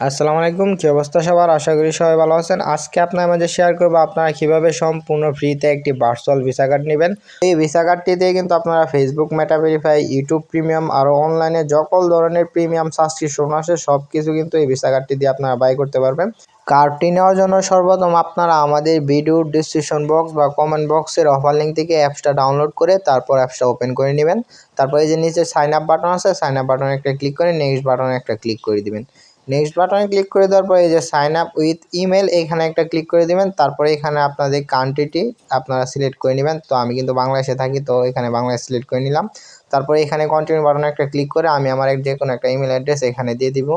আসসালামু আলাইকুম, কি অবস্থা সবার? আশা করি সবাই ভালো আছেন। আজকে আপনার মাঝে শেয়ার করব আপনারা কিভাবে সম্পূর্ণ ফ্রিতে একটি ভার্চুয়াল ভিসা কার্ড নেবেন। এই ভিসা কার্ডটি দিয়ে কিন্তু আপনারা Facebook Meta verify, YouTube premium আরও অনলাইনে সকল ধরনের প্রিমিয়াম সাবস্ক্রিপশন আছে সব কিছু কিন্তু এই ভিসা কার্ডটি দিয়ে আপনারা বাই করতে পারবেন। কার্ডটি নেওয়ার জন্য সর্বপ্রথম আপনারা আমাদের ভিডিও ডিসক্রিপশন বক্স বা কমেন্ট বক্সের অফার লিঙ্ক থেকে অ্যাপসটা ডাউনলোড করে তারপর অ্যাপসটা ওপেন করে নেবেন। তারপর এই যে নিচে সাইন আপ বাটন আছে, সাইন আপ বাটনে একটা ক্লিক করে নেক্সট বাটনে একটা ক্লিক করে দিবেন। নেক্সট বাটনে ক্লিক করে দেওয়ার পরে এই যে সাইন আপ উইথ ইমেল এখানে একটা ক্লিক করে দিবেন। তারপরে এখানে আপনাদের কান্ট্রিটি আপনারা সিলেক্ট করে নেবেন। তো আমি কিন্তু বাংলাদেশে থাকি, তো এখানে বাংলাদেশ সিলেক্ট করে নিলাম। তারপরে এখানে কন্টিনিউ বাটনে একটা ক্লিক করে আমি আমার যে কোনো একটা ইমেল অ্যাড্রেস এখানে দিয়ে দিব।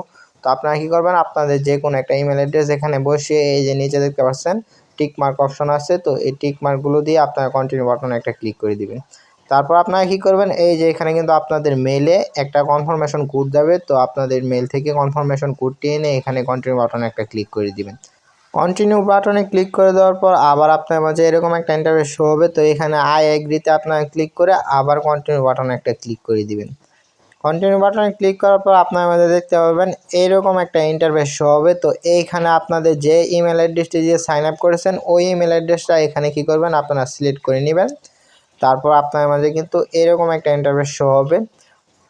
তো আপনারা কী করবেন, আপনাদের যে কোনো একটা ইমেল অ্যাড্রেস এখানে বসিয়ে এই যে নিচে দেখতে পাচ্ছেন টিক মার্ক অপশন আছে, তো এই টিক মার্কগুলো দিয়ে আপনারা কন্টিনিউ বাটনে একটা ক্লিক করে দিবেন। তারপর আপনারা কী করবেন, এই যে এখানে কিন্তু আপনাদের মেলে একটা কনফার্মেশন কোড যাবে, তো আপনাদের মেল থেকে কনফার্মেশন কোডটি এনে এখানে কন্টিনিউ বাটনে একটা ক্লিক করে দিবেন। কন্টিনিউ বাটনে ক্লিক করে দেওয়ার পর আবার আপনার মাঝে এরকম একটা ইন্টারফেস শো হবে, তো এখানে আই এগ্রিতে আপনারা ক্লিক করে আবার কন্টিনিউ বাটনে একটা ক্লিক করে দিবেন। কন্টিনিউ বাটনে ক্লিক করার পর আপনার মাঝে দেখতে পাবেন এইরকম একটা ইন্টারফেস শো হবে, তো এইখানে আপনাদের যে ইমেল অ্যাড্রেসটি দিয়ে সাইন আপ করেছেন ওই ইমেল অ্যাড্রেসটা এখানে কী করবেন আপনারা সিলেক্ট করে নেবেন। তারপর আপনার মাঝে কিন্তু এরকম একটা ইন্টারফেস শো হবে।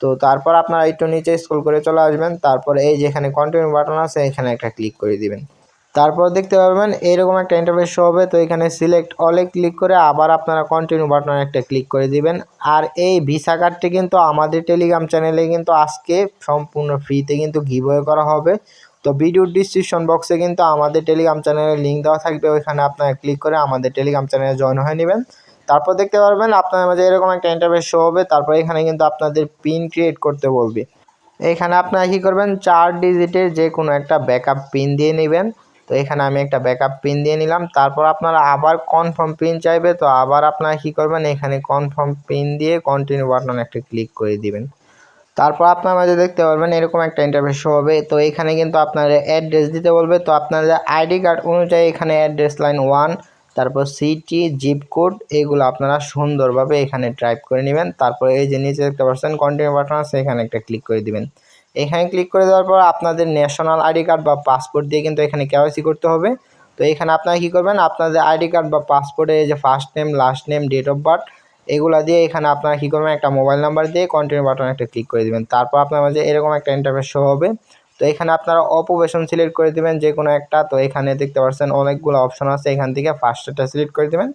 তো তারপর আপনারা একটু নিচে স্ক্রল করে চলে আসবেন, তারপর এই যেখানে কন্টিনিউ বাটন আছে এখানে একটা ক্লিক করে দিবেন। তারপর দেখতে পাবেন এইরকম একটা ইন্টারফেস শো হবে, তো এখানে সিলেক্ট অলে ক্লিক করে আবার আপনারা কন্টিনিউ বাটনে একটা ক্লিক করে দিবেন। আর এই ভিসা কার্ডটি কিন্তু আমাদের টেলিগ্রাম চ্যানেলে কিন্তু আজকে সম্পূর্ণ ফ্রিতে কিন্তু গিভওয়ে করা হবে। তো ভিডিওর ডিসক্রিপশন বক্সে কিন্তু আমাদের টেলিগ্রাম চ্যানেলের লিঙ্ক দেওয়া থাকবে, ওইখানে আপনারা ক্লিক করে আমাদের টেলিগ্রাম চ্যানেলে জয়েন হয়ে নেবেন। তারপর দেখতে পারবেন আপনার মাঝে এরকম একটা ইন্টারফেস শো হবে, তারপর এখানে কিন্তু আপনাদের পিন ক্রিয়েট করতে বলবে। এখানে আপনারা কী করবেন, 4 ডিজিটের যে কোনো একটা ব্যাকআপ পিন দিয়ে নেবেন। তো এখানে আমি একটা ব্যাকআপ পিন দিয়ে নিলাম। তারপর আপনারা আবার কনফার্ম পিন চাইবে, তো আবার আপনারা কী করবেন, এখানে কনফার্ম পিন দিয়ে কন্টিনিউ বাটনে একটা ক্লিক করে দিবেন। তারপর আপনার মাঝে দেখতে পারবেন এরকম একটা ইন্টারফেস শো হবে, তো এখানে কিন্তু আপনাদের অ্যাড্রেস দিতে বলবে। তো আপনাদের আইডি কার্ড অনুযায়ী এখানে অ্যাড্রেস লাইন 1, তারপর সিটি, জিপ কোড এগুলো আপনারা সুন্দরভাবে এখানে টাইপ করে নেবেন। তারপর এই যে নিচে দেখতে পাচ্ছেন কন্টিনিউ বাটন আছে, এখানে একটা ক্লিক করে দিবেন। এখানে ক্লিক করে দেওয়ার পর আপনাদের ন্যাশনাল আইডি কার্ড বা পাসপোর্ট দিয়ে কিন্তু এখানে কেওয়াইসি করতে হবে। তো এখানে আপনারা কী করবেন, আপনাদের আইডি কার্ড বা পাসপোর্টে এই যে first name, last name, date of birth এগুলা দিয়ে এখানে আপনারা কী করবেন, একটা মোবাইল নাম্বার দিয়ে কন্টিনিউ বাটনে একটা ক্লিক করে দেবেন। তারপর আপনার মাঝে এরকম একটা ইন্টারফেস শো হবে, তো এখানে আপনারা অকুপেশন সিলেক্ট করে দেবেন যে কোনো একটা। তো এখানে দেখতে পাচ্ছেন অনেকগুলো অপশন আছে, এখান থেকে ফার্স্টটা সিলেক্ট করে দেবেন।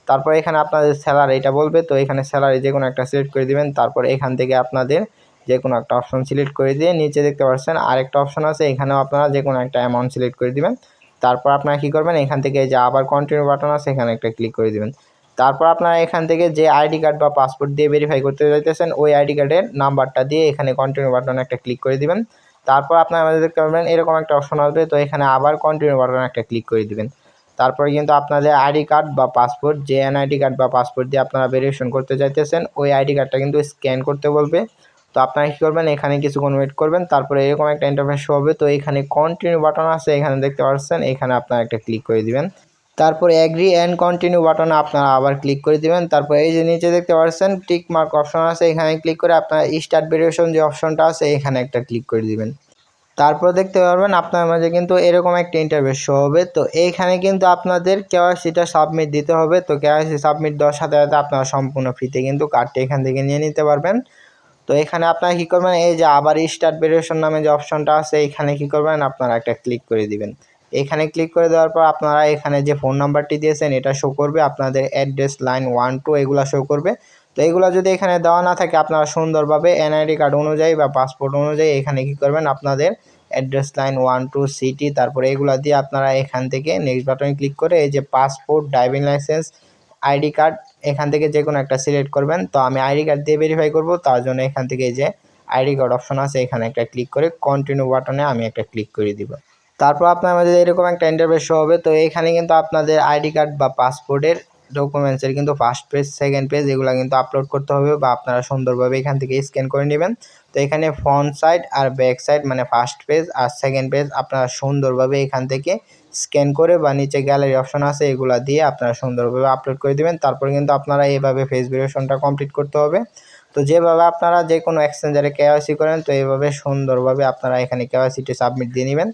তারপর এখানে আপনাদের স্যালারি এটা বলবে, তো এখানে স্যালারি যে কোনো একটা সিলেক্ট করে দেবেন। তারপর এখান থেকে আপনাদের যে কোনো একটা অপশন সিলেক্ট করে দিয়ে নিচে দেখতে পাচ্ছেন আরেকটা অপশন আছে, এখানেও আপনারা যে কোনো একটা অ্যামাউন্ট সিলেক্ট করে দেবেন। তারপর আপনারা কী করবেন, এখান থেকে যে আবার কন্টিনিউ বাটন আছে এখানে একটা ক্লিক করে দেবেন। তারপর আপনারা এখান থেকে যে আইডি কার্ড বা পাসপোর্ট দিয়ে ভেরিফাই করতে চাইতেছেন ওই আইডি কার্ডের নাম্বারটা দিয়ে এখানে কন্টিনিউ বাটনে একটা ক্লিক করে দিবেন। তারপর আপনারা আমাদের দেখতে পাবেন এরকম একটা অপশন আসবে, তো এখানে আবার কন্টিনিউ বাটনে একটা ক্লিক করে দিবেন। তারপরে কিন্তু আপনাদের আইডি কার্ড বা পাসপোর্ট, যে এনআইডি কার্ড বা পাসপোর্ট দিয়ে আপনারা ভেরিফিকেশন করতে চাইতেছেন ওই আইডি কার্ডটা কিন্তু স্ক্যান করতে বলবে। তো আপনারা কী করবেন, এখানে কিছুক্ষণ ওয়েট করবেন। তারপরে এরকম একটা ইন্টারফেস শো হবে, তো এখানে কন্টিনিউ বাটন আছে এখানে দেখতে পাচ্ছেন, এখানে আপনারা একটা ক্লিক করে দিবেন। তারপর এগ্রি অ্যান্ড কন্টিনিউ বাটনে আপনারা আবার ক্লিক করে দিবেন। তারপর এই যে নিচে দেখতে পাচ্ছেন টিক মার্ক অপশন আছে, এখানে ক্লিক করে আপনারা স্টার্ট ভেরিফিকেশন যে অপশনটা আছে এখানে একটা ক্লিক করে দিবেন। তারপর দেখতে পারবেন আপনার মাঝে কিন্তু এরকম একটা ইন্টারফেস শো হবে, তো এইখানে কিন্তু আপনাদের কেওয়াইসিটা সাবমিট দিতে হবে। তো কেওয়াইসি সাবমিট দেওয়ার সাথে সাথে আপনারা সম্পূর্ণ ফ্রিতে কিন্তু কার্ডটি এখান থেকে নিয়ে নিতে পারবেন। তো এখানে আপনারা কী করবেন, এই যে আবার স্টার্ট ভেরিফিকেশন নামে যে অপশনটা আছে এখানে কী করবেন, আপনারা একটা ক্লিক করে দিবেন। এখানে ক্লিক করে দেওয়ার পর আপনারা এখানে যে ফোন নাম্বারটি দিয়েছেন এটা শো করবে, আপনাদের অ্যাড্রেস লাইন 1 2 এগুলো শো করবে। তো এগুলো যদি এখানে দেওয়া না থাকে আপনারা সুন্দরভাবে এনআইডি কার্ড অনুযায়ী বা পাসপোর্ট অনুযায়ী এখানে কী করবেন, আপনাদের অ্যাড্রেস লাইন 1 2 সিটি তারপরে এগুলো দিয়ে আপনারা এখান থেকে নেক্সট বাটনে ক্লিক করে এই যে passport, driving licence, ID card এখান থেকে যে কোনো একটা সিলেক্ট করবেন। তো আমি আইডি কার্ড দিয়ে ভেরিফাই করব, তার জন্য এখান থেকে এই যে আইডি কার্ড অপশন আছে এখানে একটা ক্লিক করে কন্টিনিউ বাটনে আমি একটা ক্লিক করে দিব। তারপর আপনার আমাদের এরকম একটা ইন্টারফেস শো হবে, তো এখানে কিন্তু আপনাদের আইডি কার্ড বা পাসপোর্টের ডকুমেন্টসের কিন্তু ফার্স্ট পেজ, সেকেন্ড পেজ এগুলো কিন্তু আপলোড করতে হবে বা আপনারা সুন্দরভাবে এখান থেকে স্ক্যান করে নেবেন। তো এখানে ফ্রন্ট সাইড আর ব্যাক সাইড মানে ফার্স্ট পেজ আর সেকেন্ড পেজ আপনারা সুন্দরভাবে এখান থেকে স্ক্যান করে বা নিচে গ্যালারি অপশন আছে এগুলা দিয়ে আপনারা সুন্দরভাবে আপলোড করে দেবেন। তারপর কিন্তু আপনারা এইভাবে ফেস ভেরিফিকেশনটা কমপ্লিট করতে হবে। তো তো যেভাবে আপনারা যে কোনো এক্সচেঞ্জারে কেওয়াইসি করেন তো এইভাবে সুন্দরভাবে আপনারা এখানে কেওয়াইসিটি সাবমিট দিয়ে নেবেন।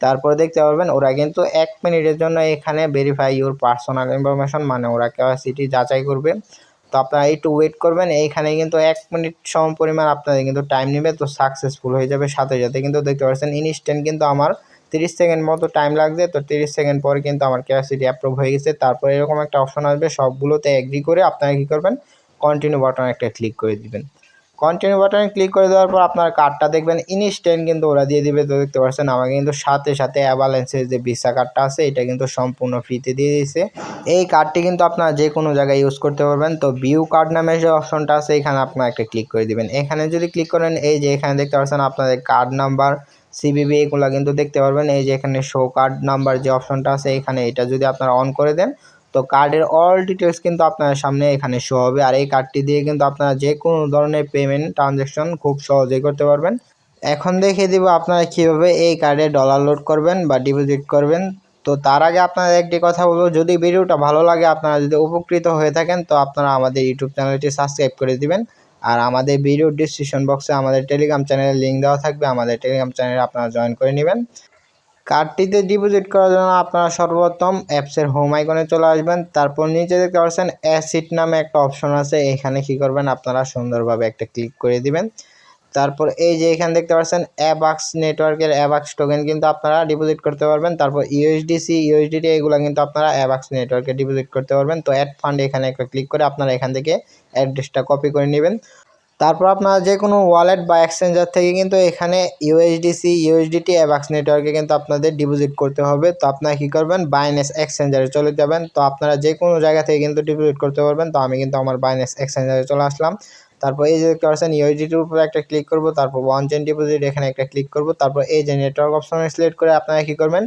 তারপরে দেখতে পারবেন ওরা কিন্তু 1 মিনিটের জন্য এখানে ভেরিফাই ইউর পার্সোনাল ইনফরমেশন মানে ওরা কেওয়াইসিটি যাচাই করবে। তো আপনারা একটু ওয়েট করবেন, এইখানে কিন্তু 1 মিনিট সম পরিমাণ আপনাদের কিন্তু টাইম নেবে, তো সাকসেসফুল হয়ে যাবে সাথে সাথে। কিন্তু দেখতে পাচ্ছেন ইনস্ট্যান্ট কিন্তু আমার 30 সেকেন্ড মতো টাইম লাগছে। তো 30 সেকেন্ড পরে কিন্তু আমার কেওয়াইসিটি অ্যাপ্রুভ হয়ে গেছে। তারপরে এরকম একটা অপশন আসবে, সবগুলোতে এগ্রি করে আপনারা কী করবেন, কন্টিনিউ বাটন একটা ক্লিক করে দিবেন। কন্টিনিউ বাটনে ক্লিক করে দেওয়ার পর আপনার কার্ডটা দেখবেন ইনস্ট্যান্ট কিন্তু ওরা দিয়ে দিবে। তো দেখতে পাচ্ছেন আমাকে কিন্তু সাথে সাথে অ্যাভালেন্সের যে ভিসা কার্ডটা আছে এটা কিন্তু সম্পূর্ণ ফ্রিতে দিয়ে দিয়েছে। এই কার্ডটি কিন্তু আপনারা যে কোনো জায়গায় ইউজ করতে পারবেন। তো ভিউ কার্ড নামে যে অপশনটা আছে এখানে আপনারা একটা ক্লিক করে দিবেন। এখানে যদি ক্লিক করেন এই যে এখানে দেখতে পাচ্ছেন আপনাদের কার্ড নাম্বার, সিবিবি এগুলো কিন্তু দেখতে পারবেন। এই যে এখানে শো কার্ড নাম্বার যে অপশনটা আছে এখানে এটা যদি আপনারা অন করে দেন তো কার্ডের অল ডিটেলস কিন্তু আপনার সামনে এখানে শো হবে। আর এই কার্ডটি দিয়ে কিন্তু আপনারা যে কোনো ধরনের পেমেন্ট ট্রানজ্যাকশন খুব সহজেই করতে পারবেন। এখন দেখিয়ে দিব আপনারা কীভাবে এই কার্ডে ডলার লোড করবেন বা ডিপোজিট করবেন। তো তার আগে আপনাদের একটি কথা বলবো, যদি ভিডিওটা ভালো লাগে, আপনারা যদি উপকৃত হয়ে থাকেন তো আপনারা আমাদের ইউটিউব চ্যানেলটি সাবস্ক্রাইব করে দিবেন। আর আমাদের ভিডিও ডিসক্রিপশন বক্সে আমাদের টেলিগ্রাম চ্যানেলের লিঙ্ক দেওয়া থাকবে, আমাদের টেলিগ্রাম চ্যানেলে আপনারা জয়েন করে নেবেন। কার্ডটিতে ডিপোজিট করার জন্য আপনারা সর্বপ্রথম অ্যাপসের হোম আইকনে চলে আসবেন। তারপর নিচে দেখতে পাচ্ছেন অ্যাসিট নামে একটা অপশন আছে, এখানে কী করবেন আপনারা সুন্দরভাবে একটা ক্লিক করে দিবেন। তারপর এই যে এখানে দেখতে পাচ্ছেন অ্যাবাক্স নেটওয়ার্কের অ্যাবাক্স টোকেন কিন্তু আপনারা ডিপোজিট করতে পারবেন। তারপর ইউএসডিসি, ইউএসডিটি এগুলো কিন্তু আপনারা অ্যাবাক্স নেটওয়ার্কে ডিপোজিট করতে পারবেন। তো অ্যাড ফান্ড এখানে একটা ক্লিক করে আপনারা এখান থেকে অ্যাড্রেসটা কপি করে নেবেন। তারপর আপনারা যে কোনো ওয়ালেট বা এক্সচেঞ্জার থেকে কিন্তু এখানে ইউএসডিসি, ইউএসডিটি, অ্যাবাক্স নেটওয়ার্কে কিন্তু আপনাদের ডিপোজিট করতে হবে। তো আপনারা কী করবেন, বাইন্যান্স এক্সচেঞ্জারে চলে যাবেন। তো আপনারা যে কোনো জায়গা থেকে কিন্তু ডিপোজিট করতে পারবেন। তো আমি কিন্তু আমার বাইন্যান্স এক্সচেঞ্জারে চলে আসলাম। তারপর এই যে দেখতে পাচ্ছেন ইউএসডিটির উপরে একটা ক্লিক করব, তারপর ওয়ান চেইন ডিপোজিট এখানে একটা ক্লিক করব। তারপর এই যে নেটওয়ার্ক অপশনে সিলেক্ট করে আপনারা কী করবেন,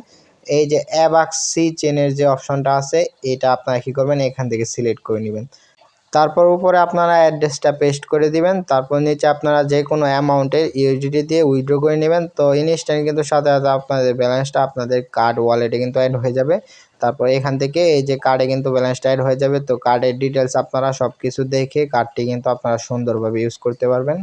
এই যে অ্যাবাক্স সি চেনের যে অপশনটা আছে এটা আপনারা কী করবেন, এখান থেকে সিলেক্ট করে নেবেন। তারপর উপরে আপনারা অ্যাড্রেসটা পেস্ট করে দিবেন। তারপর নিচে আপনারা যে কোনো অ্যামাউন্টের ইউএসডিটি দিয়ে উইথড্র করে নেবেন। তো ইনস্ট্যান্ট কিন্তু সাথে সাথে আপনাদের ব্যালেন্সটা আপনাদের কার্ড ওয়ালেটে কিন্তু অ্যাড হয়ে যাবে। তারপর এখান থেকে এই যে কার্ডে কিন্তু ব্যালেন্সটা অ্যাড হয়ে যাবে। তো কার্ডের ডিটেলস আপনারা সব কিছু দেখে কার্ডটি কিন্তু আপনারা সুন্দরভাবে ইউজ করতে পারবেন।